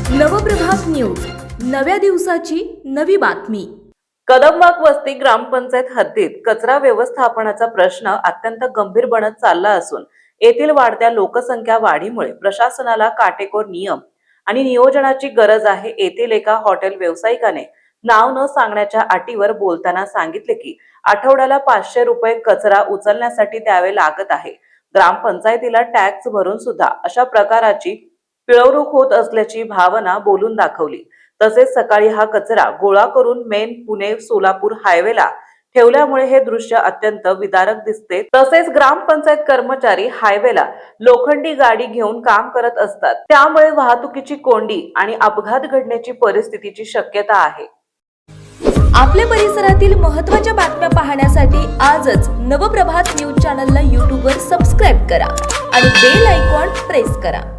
Nav Prabhat news, नव्या दिवसाची नवी बातमी। कदमबाग वस्ती ग्रामपंचायत हद्दीत कचरा व्यवस्थापनाचा प्रश्न अत्यंत गंभीर बनत चालला असून येथील वाढत्या लोकसंख्या वाढीमुळे प्रशासनाला काटेकोर नियम आणि नियोजनाची गरज आहे। येथील एका हॉटेल व्यावसायिकाने नाव न सांगण्याच्या अटीवर बोलताना सांगितले की आठवड्याला 500 रुपये कचरा उचलण्यासाठी द्यावे लागत आहे। ग्रामपंचायतीला टॅक्स भरून सुद्धा अशा प्रकाराची पिळवणूक होत असल्याची भावना बोलून दाखवली। तसेच सकाळी हा कचरा गोळा करून मेन पुणे सोलापूर हायवेला ठेवल्यामुळे हे दृश्य अत्यंत विदारक दिसते। तसेच ग्रामपंचायत कर्मचारी हायवेला लोखंडी गाडी घेऊन काम करत असतात, त्यामुळे वाहतुकीची कोंडी आणि अपघात घडण्याची परिस्थितीची शक्यता आहे। आपल्या परिसरातील महत्त्वाच्या बातम्या पाहण्यासाठी आजच नवप्रभात न्यूज चॅनलला YouTube वर सबस्क्राइब करा आणि बेल आयकॉन प्रेस करा।